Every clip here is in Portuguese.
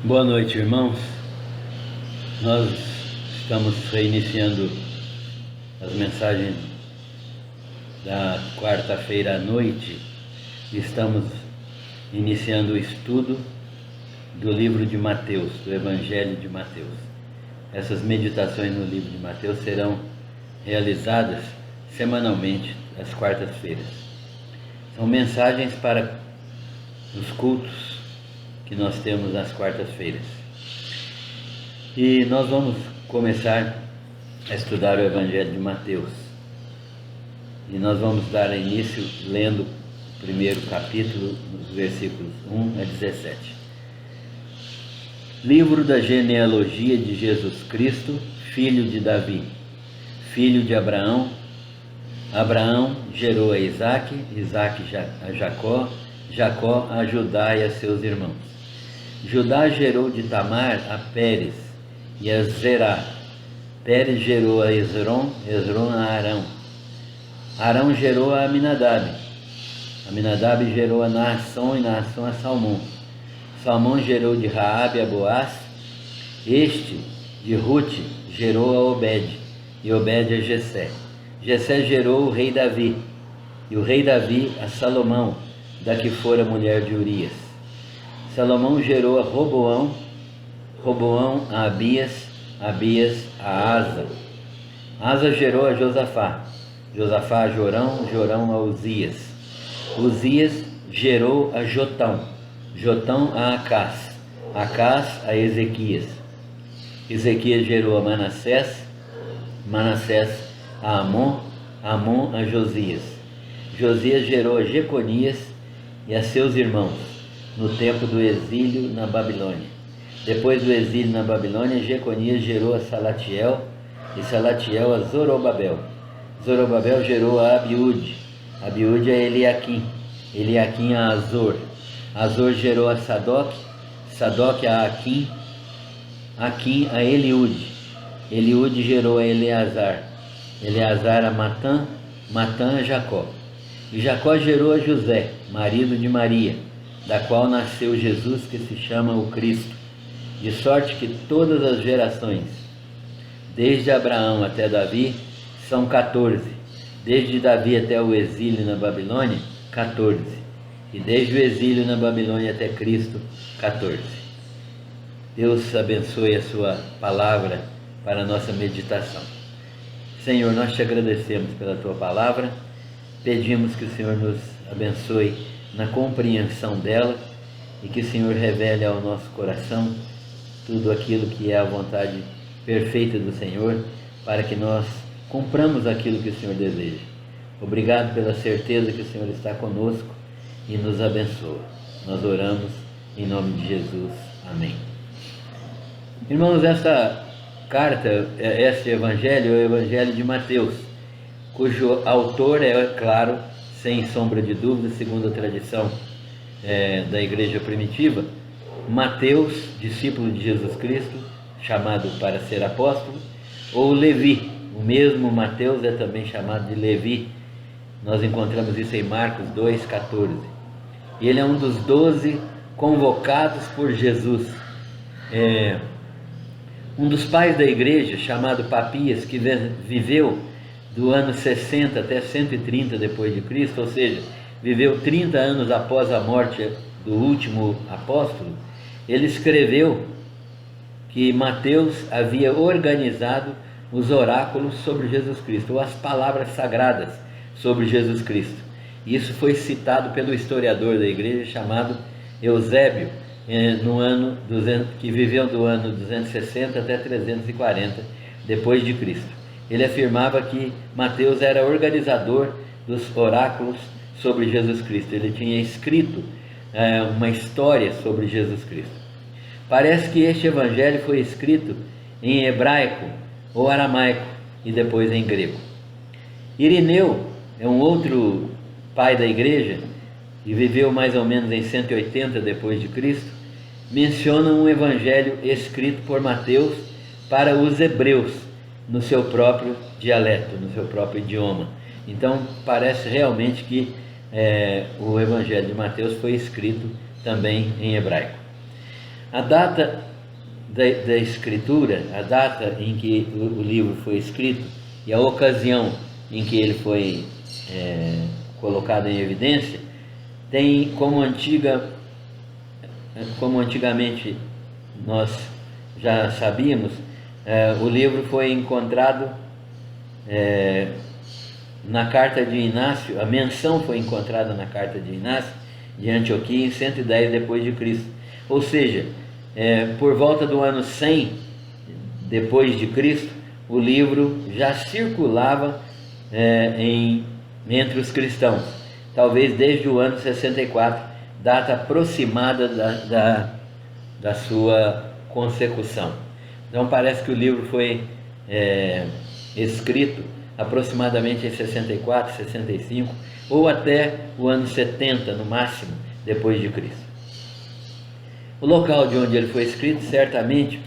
Boa noite, irmãos. Nós estamos reiniciando as mensagens da quarta-feira à noite. Estamos iniciando o estudo do livro de Mateus, do Evangelho de Mateus. Essas meditações no livro de Mateus serão realizadas semanalmente às quartas-feiras. São mensagens para os cultos que nós temos às quartas-feiras. E nós vamos começar a estudar o Evangelho de Mateus. E nós vamos dar início lendo o primeiro capítulo, nos versículos 1 a 17. Livro da genealogia de Jesus Cristo, filho de Davi, filho de Abraão. Abraão gerou a Isaque, Isaque a Jacó, Jacó a Judá e a seus irmãos. Judá gerou de Tamar a Pérez e a Zerá. Pérez gerou a Esrom, Esrom a Arão. Arão gerou a Aminadab. Aminadab gerou a Naasson e Naasson a Salmão. Salmão gerou de Raabe a Boaz. Este, de Rute, gerou a Obed, e Obed a Jessé. Jessé gerou o rei Davi, e o rei Davi a Salomão, da que fora mulher de Urias. Salomão gerou a Roboão, Roboão a Abias, Abias a Asa. Asa gerou a Josafá, Josafá a Jorão, Jorão a Uzias. Uzias gerou a Jotão, Jotão a Acás, Acás a Ezequias. Ezequias gerou a Manassés, Manassés a Amon, Amon a Josias. Josias gerou a Jeconias e a seus irmãos, no tempo do exílio na Babilônia. Depois do exílio na Babilônia, Jeconias gerou a Salatiel, e Salatiel a Zorobabel. Zorobabel gerou a Abiúde, Abiúde a Eliaquim, Eliaquim a Azor. Azor gerou a Sadoc, Sadoc a Aquim, Aquim a Eliúde. Eliúde gerou a Eleazar, Eleazar a Matã, Matã a Jacó. E Jacó gerou a José, marido de Maria, da qual nasceu Jesus, que se chama o Cristo. De sorte que todas as gerações, desde Abraão até Davi, são 14. Desde Davi até o exílio na Babilônia, 14. E desde o exílio na Babilônia até Cristo, 14. Deus abençoe a sua palavra para a nossa meditação. Senhor, nós te agradecemos pela tua palavra, pedimos que o Senhor nos abençoe na compreensão dela e que o Senhor revele ao nosso coração tudo aquilo que é a vontade perfeita do Senhor, para que nós cumpramos aquilo que o Senhor deseja. Obrigado pela certeza que o Senhor está conosco e nos abençoa. Nós oramos em nome de Jesus. Amém. Irmãos, esta carta, este evangelho é o Evangelho de Mateus, cujo autor é, claro, sem sombra de dúvida, segundo a tradição da igreja primitiva, Mateus, discípulo de Jesus Cristo, chamado para ser apóstolo, ou Levi. O mesmo Mateus é também chamado de Levi. Nós encontramos isso em Marcos 2,14. E ele é um dos 12 convocados por Jesus. Um dos pais da igreja, chamado Papias, que viveu do ano 60 até 130 depois de Cristo, ou seja, viveu 30 anos após a morte do último apóstolo, ele escreveu que Mateus havia organizado os oráculos sobre Jesus Cristo, ou as palavras sagradas sobre Jesus Cristo. Isso foi citado pelo historiador da igreja chamado Eusébio, no ano que viveu do ano 260 até 340 depois de Cristo. Ele afirmava que Mateus era organizador dos oráculos sobre Jesus Cristo. Ele tinha escrito uma história sobre Jesus Cristo. Parece que este evangelho foi escrito em hebraico ou aramaico e depois em grego. Irineu é um outro pai da igreja e viveu mais ou menos em 180 depois de Cristo. Menciona um evangelho escrito por Mateus para os hebreus, no seu próprio dialeto, no seu próprio idioma. Então parece realmente que o Evangelho de Mateus foi escrito também em hebraico. A data da escritura, a data em que o livro foi escrito e a ocasião em que ele foi colocado em evidência, tem como antigamente nós já sabíamos, o livro foi encontrado na carta de Inácio, a menção foi encontrada na carta de Inácio de Antioquia em 110 depois de Cristo. Ou seja, por volta do ano 100 depois de Cristo, o livro já circulava entre os cristãos, talvez desde o ano 64, data aproximada da sua consecução. Então parece que o livro foi escrito aproximadamente em 64, 65 ou até o ano 70 no máximo depois de Cristo. O local de onde ele foi escrito certamente,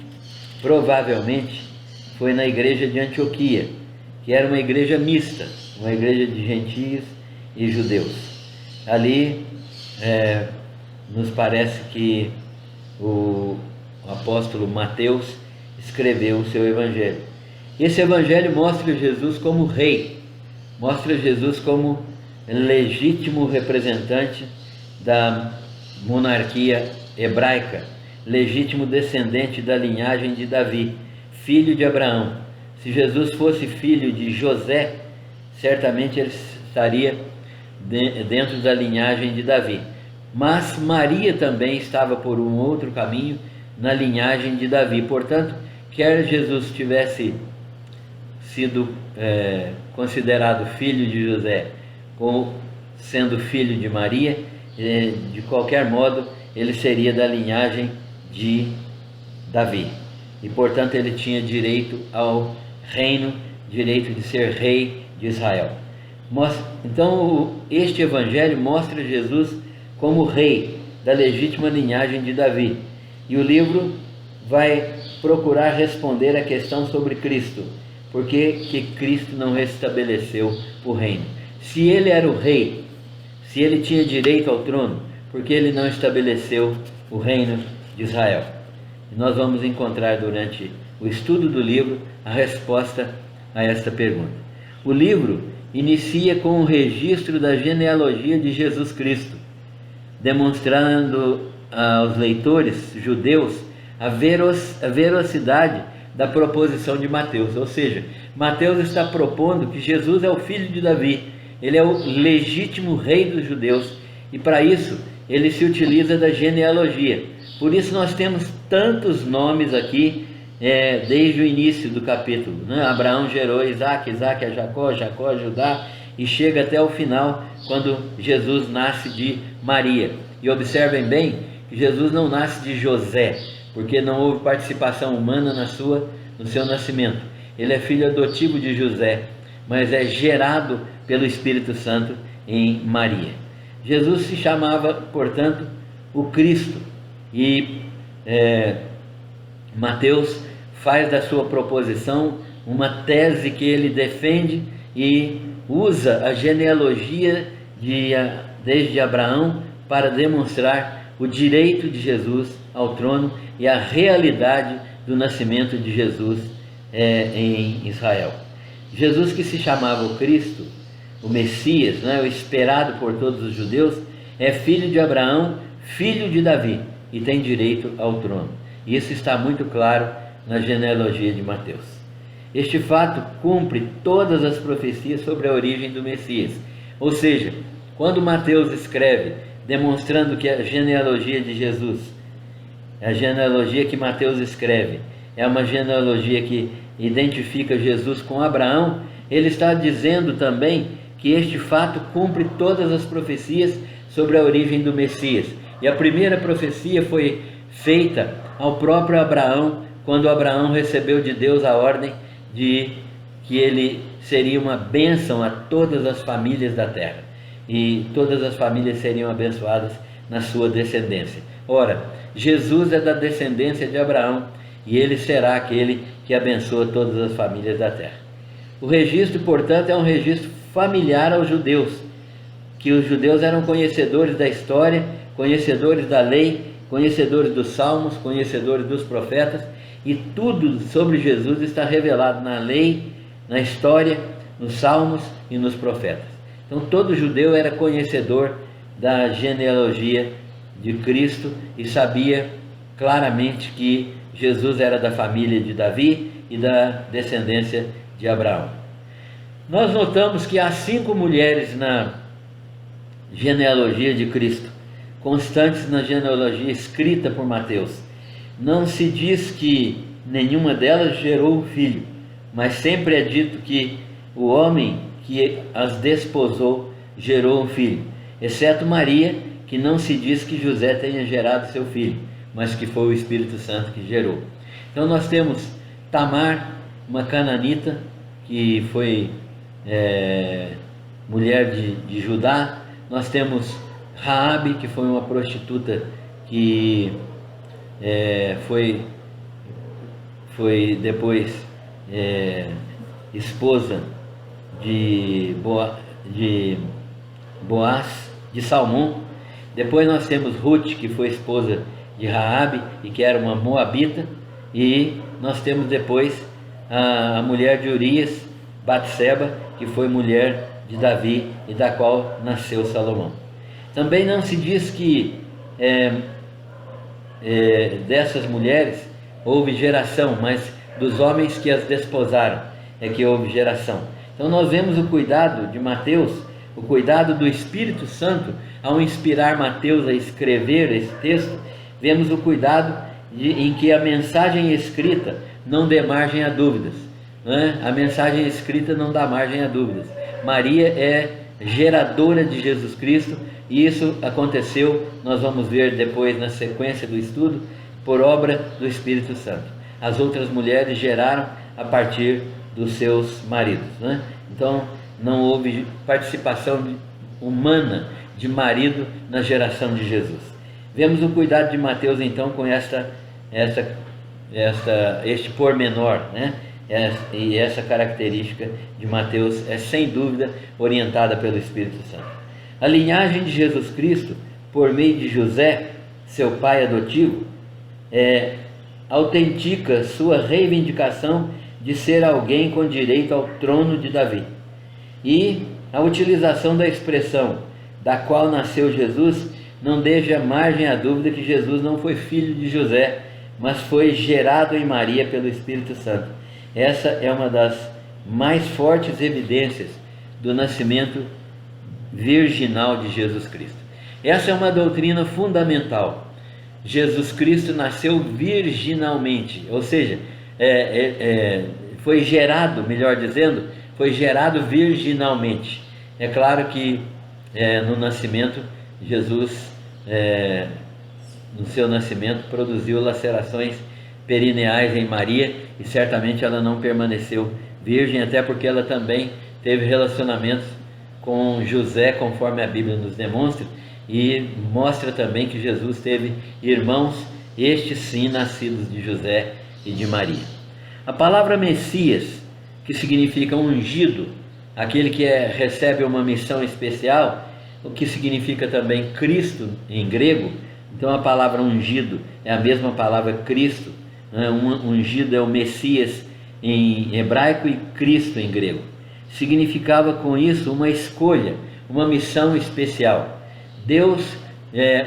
provavelmente, foi na igreja de Antioquia, que era uma igreja mista, uma igreja de gentios e judeus. Ali nos parece que o apóstolo Mateus escreveu o seu evangelho. Esse evangelho mostra Jesus como rei, mostra Jesus como legítimo representante da monarquia hebraica, legítimo descendente da linhagem de Davi, filho de Abraão. Se Jesus fosse filho de José, certamente ele estaria dentro da linhagem de Davi. Mas Maria também estava por um outro caminho na linhagem de Davi. Portanto, quer Jesus tivesse sido considerado filho de José ou sendo filho de Maria, de qualquer modo ele seria da linhagem de Davi e portanto ele tinha direito ao reino, direito de ser rei de Israel. Então este evangelho mostra Jesus como rei da legítima linhagem de Davi, e o livro vai procurar responder a questão sobre Cristo. Por que Cristo não restabeleceu o reino? Se ele era o rei, se ele tinha direito ao trono, por que ele não estabeleceu o reino de Israel? E nós vamos encontrar durante o estudo do livro a resposta a esta pergunta. O livro inicia com o registro da genealogia de Jesus Cristo, demonstrando aos leitores judeus a veracidade da proposição de Mateus. Ou seja, Mateus está propondo que Jesus é o filho de Davi, ele é o legítimo rei dos judeus, e para isso ele se utiliza da genealogia. Por isso nós temos tantos nomes aqui desde o início do capítulo, né? Abraão gerou Isaac, Isaac a Jacó, Jacó a Judá, e chega até o final quando Jesus nasce de Maria. E observem bem que Jesus não nasce de José, porque não houve participação humana no seu nascimento. Ele é filho adotivo de José, mas é gerado pelo Espírito Santo em Maria. Jesus se chamava, portanto, o Cristo, e Mateus faz da sua proposição uma tese que ele defende e usa a genealogia desde Abraão para demonstrar o direito de Jesus ao trono e a realidade do nascimento de Jesus em Israel. Jesus, que se chamava o Cristo, o Messias, né, o esperado por todos os judeus, é filho de Abraão, filho de Davi, e tem direito ao trono. Isso está muito claro na genealogia de Mateus. Este fato cumpre todas as profecias sobre a origem do Messias. Ou seja, quando Mateus escreve demonstrando que a genealogia de Jesus, a genealogia que Mateus escreve, é uma genealogia que identifica Jesus com Abraão, ele está dizendo também que este fato cumpre todas as profecias sobre a origem do Messias. E a primeira profecia foi feita ao próprio Abraão, quando Abraão recebeu de Deus a ordem de que ele seria uma bênção a todas as famílias da terra, e todas as famílias seriam abençoadas na sua descendência. Ora, Jesus é da descendência de Abraão, e ele será aquele que abençoa todas as famílias da terra. O registro, portanto, é um registro familiar aos judeus, que os judeus eram conhecedores da história, conhecedores da lei conhecedores dos salmos, conhecedores dos profetas, e tudo sobre Jesus está revelado na lei, na história, nos salmos e nos profetas. Então todo judeu era conhecedor da genealogia de Cristo e sabia claramente que Jesus era da família de Davi e da descendência de Abraão. Nós notamos que há 5 mulheres na genealogia de Cristo, constantes na genealogia escrita por Mateus. Não se diz que nenhuma delas gerou filho, mas sempre é dito que o homem que as desposou gerou um filho, exceto Maria, que não se diz que José tenha gerado seu filho, mas que foi o Espírito Santo que gerou. Então nós temos Tamar, uma cananita, que foi mulher de Judá. Nós temos Raabe, que foi uma prostituta que foi depois esposa de Boaz, de Salmão. Depois nós temos Ruth, que foi esposa de Raabe e que era uma moabita. E nós temos depois a mulher de Urias, Batseba, que foi mulher de Davi e da qual nasceu Salomão. Também não se diz que dessas mulheres houve geração, mas dos homens que as desposaram é que houve geração. Então nós vemos o cuidado de Mateus, o cuidado do Espírito Santo ao inspirar Mateus a escrever esse texto. Vemos o cuidado em que a mensagem escrita não dê margem a dúvidas, né? A mensagem escrita não dá margem a dúvidas. Maria é geradora de Jesus Cristo, e isso aconteceu, nós vamos ver depois na sequência do estudo, por obra do Espírito Santo. As outras mulheres geraram a partir dos seus maridos, né? Então não houve participação humana de marido na geração de Jesus. Vemos o cuidado de Mateus então com este pormenor, né? E essa característica de Mateus é sem dúvida orientada pelo Espírito Santo. A linhagem de Jesus Cristo, por meio de José, seu pai adotivo, autentica sua reivindicação de ser alguém com direito ao trono de Davi. E a utilização da expressão da qual nasceu Jesus não deixa margem à dúvida que Jesus não foi filho de José, mas foi gerado em Maria pelo Espírito Santo. Essa é uma das mais fortes evidências do nascimento virginal de Jesus Cristo. Essa é uma doutrina fundamental. Jesus Cristo nasceu virginalmente, ou seja, foi gerado, melhor dizendo, foi gerado virginalmente. É claro que no nascimento, Jesus, no seu nascimento, produziu lacerações perineais em Maria, e certamente ela não permaneceu virgem, até porque ela também teve relacionamentos com José, conforme a Bíblia nos demonstra, e mostra também que Jesus teve irmãos, estes sim nascidos de José e de Maria. A palavra Messias, que significa ungido, aquele que recebe uma missão especial, o que significa também Cristo em grego. Então a palavra ungido é a mesma palavra Cristo, né? Ungido é o Messias em hebraico e Cristo em grego. Significava com isso uma escolha, uma missão especial. Deus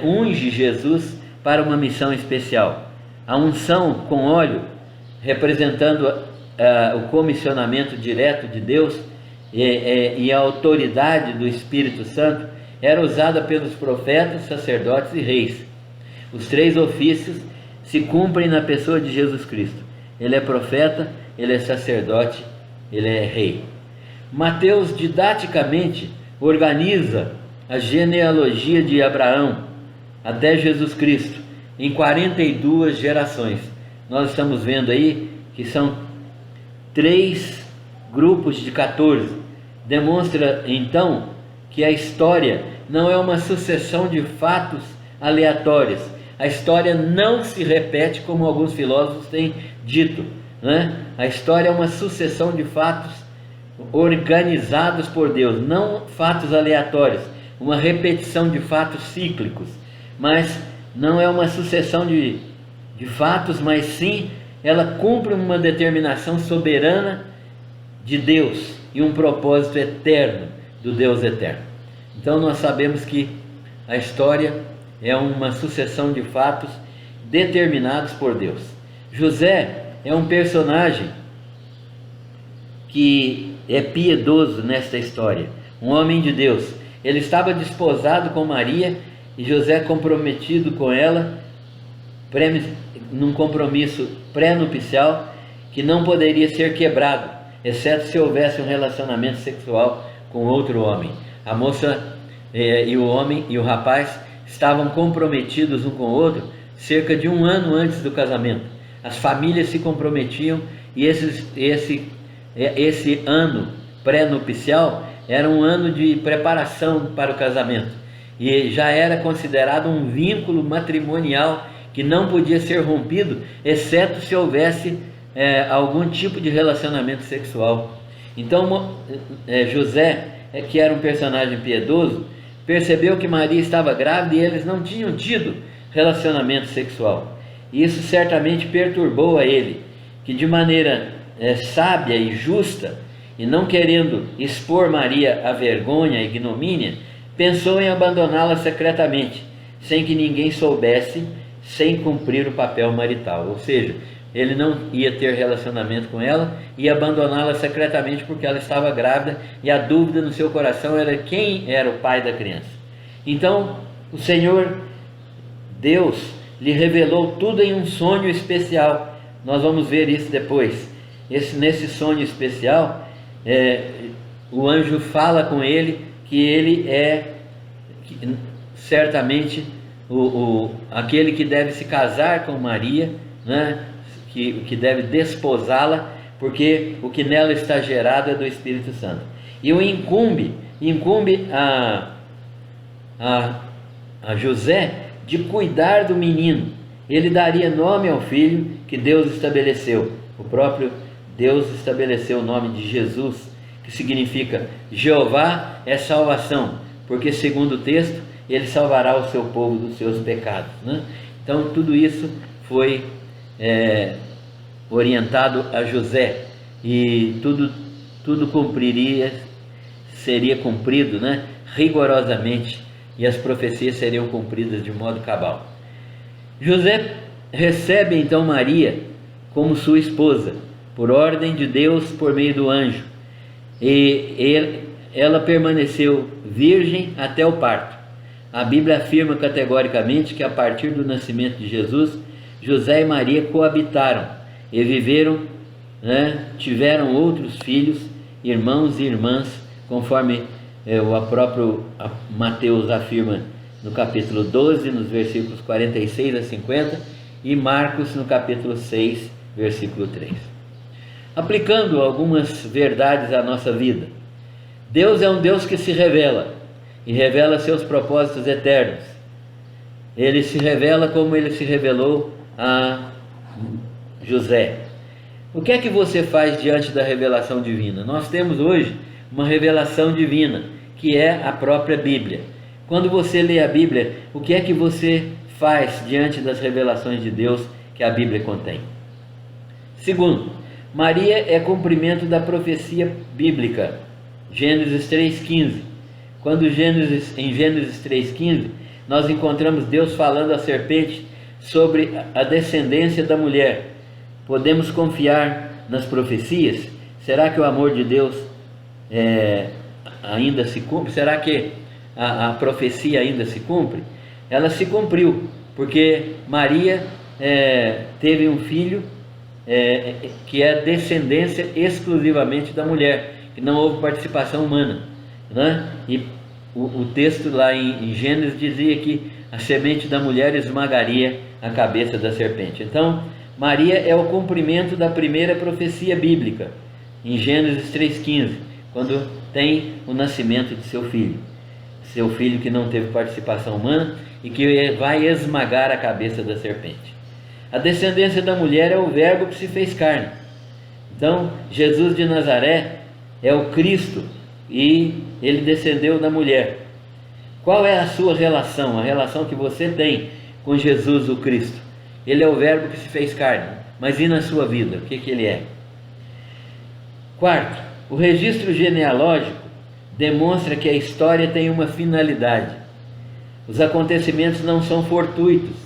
unge Jesus para uma missão especial. A unção com óleo, representando o comissionamento direto de Deus e a autoridade do Espírito Santo, era usada pelos profetas, sacerdotes e reis. Os 3 ofícios se cumprem na pessoa de Jesus Cristo. Ele é profeta, ele é sacerdote, ele é rei. Mateus didaticamente organiza a genealogia de Abraão até Jesus Cristo em 42 gerações. Nós estamos vendo aí que são 3 grupos de 14. Demonstra então que a história não é uma sucessão de fatos aleatórios. A história não se repete como alguns filósofos têm dito, né? A história é uma sucessão de fatos organizados por Deus, não fatos aleatórios, uma repetição de fatos cíclicos, mas não é uma sucessão de fatos, mas sim ela cumpre uma determinação soberana de Deus e um propósito eterno do Deus eterno. Então nós sabemos que a história é uma sucessão de fatos determinados por Deus. José é um personagem que é piedoso nesta história, um homem de Deus. Ele estava desposado com Maria e José comprometido com ela, num compromisso pré-nupcial que não poderia ser quebrado, exceto se houvesse um relacionamento sexual com outro homem. A moça e o homem e o rapaz estavam comprometidos um com o outro cerca de 1 ano antes do casamento. As famílias se comprometiam e esse ano pré-nupcial era um ano de preparação para o casamento, e já era considerado um vínculo matrimonial que não podia ser rompido, exceto se houvesse algum tipo de relacionamento sexual. Então José, que era um personagem piedoso, percebeu que Maria estava grávida e eles não tinham tido relacionamento sexual. E isso certamente perturbou a ele, que de maneira sábia e justa, e não querendo expor Maria à vergonha e ignomínia, pensou em abandoná-la secretamente, sem que ninguém soubesse, sem cumprir o papel marital. Ou seja, ele não ia ter relacionamento com ela, ia abandoná-la secretamente porque ela estava grávida, e a dúvida no seu coração era quem era o pai da criança. Então o Senhor Deus lhe revelou tudo em um sonho especial. Nós vamos ver isso depois. Nesse sonho especial, o anjo fala com ele que ele é certamente aquele que deve se casar com Maria, né? que deve desposá-la, porque o que nela está gerado é do Espírito Santo. E o incumbe a José de cuidar do menino. Ele daria nome ao filho que Deus estabeleceu. O próprio Deus estabeleceu o nome de Jesus, que significa Jeová é salvação, porque segundo o texto, ele salvará o seu povo dos seus pecados, né? Então tudo isso foi orientado a José, e tudo seria cumprido, né, rigorosamente, e as profecias seriam cumpridas de modo cabal. José recebe então Maria como sua esposa, por ordem de Deus por meio do anjo, e ela permaneceu virgem até o parto. A Bíblia afirma categoricamente que a partir do nascimento de Jesus, José e Maria coabitaram e viveram, né, tiveram outros filhos, irmãos e irmãs, conforme o próprio Mateus afirma no capítulo 12, nos versículos 46 a 50, e Marcos no capítulo 6, versículo 3. Aplicando algumas verdades à nossa vida, Deus é um Deus que se revela, e revela seus propósitos eternos. Ele se revela como ele se revelou a José. O que é que você faz diante da revelação divina? Nós temos hoje uma revelação divina, que é a própria Bíblia. Quando você lê a Bíblia, o que é que você faz diante das revelações de Deus que a Bíblia contém? Segundo, Maria é cumprimento da profecia bíblica, Gênesis 3,15. Quando em Gênesis 3,15, nós encontramos Deus falando à serpente sobre a descendência da mulher. Podemos confiar nas profecias? Será que o amor de Deus ainda se cumpre? Será que a profecia ainda se cumpre? Ela se cumpriu, porque Maria teve um filho que é descendência exclusivamente da mulher, que não houve participação humana, né? E o texto lá em Gênesis dizia que a semente da mulher esmagaria a cabeça da serpente. Então Maria é o cumprimento da primeira profecia bíblica, em Gênesis 3,15, quando tem o nascimento de seu filho que não teve participação humana e que vai esmagar a cabeça da serpente. A descendência da mulher é o verbo que se fez carne. Então Jesus de Nazaré é o Cristo, e ele descendeu da mulher. Qual é a sua relação, a relação que você tem com Jesus o Cristo. Ele é o Verbo que se fez carne, mas e na sua vida? O que ele é? Quarto, o registro genealógico demonstra que a história tem uma finalidade. Os acontecimentos não são fortuitos.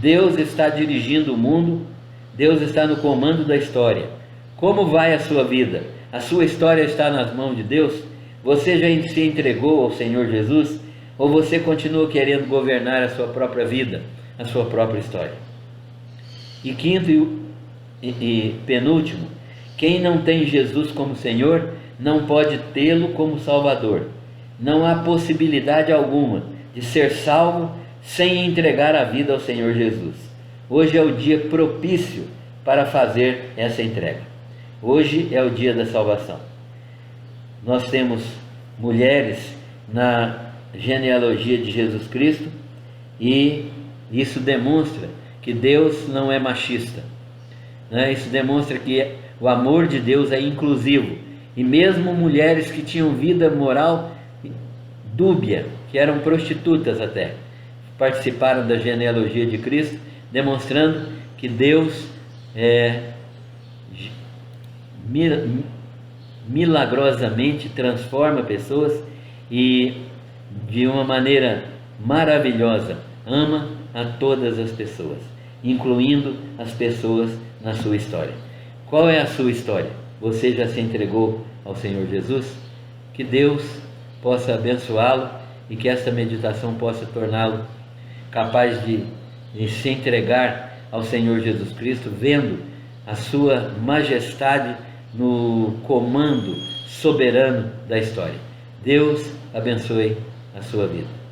Deus está dirigindo o mundo, Deus está no comando da história. Como vai a sua vida? A sua história está nas mãos de Deus? Você já se entregou ao Senhor Jesus? Ou você continua querendo governar a sua própria vida, a sua própria história? E quinto e penúltimo, quem não tem Jesus como Senhor, não pode tê-lo como Salvador. Não há possibilidade alguma de ser salvo sem entregar a vida ao Senhor Jesus. Hoje é o dia propício para fazer essa entrega. Hoje é o dia da salvação. Nós temos mulheres na genealogia de Jesus Cristo e isso demonstra que Deus não é machista, né? Isso demonstra que o amor de Deus é inclusivo, e mesmo mulheres que tinham vida moral dúbia, que eram prostitutas até, participaram da genealogia de Cristo, demonstrando que Deus milagrosamente transforma pessoas e de uma maneira maravilhosa ama a todas as pessoas, incluindo as pessoas na sua história. Qual é a sua história? Você já se entregou ao Senhor Jesus? Que Deus possa abençoá-lo e que esta meditação possa torná-lo capaz de se entregar ao Senhor Jesus Cristo, vendo a sua majestade no comando soberano da história. Deus abençoe a sua vida.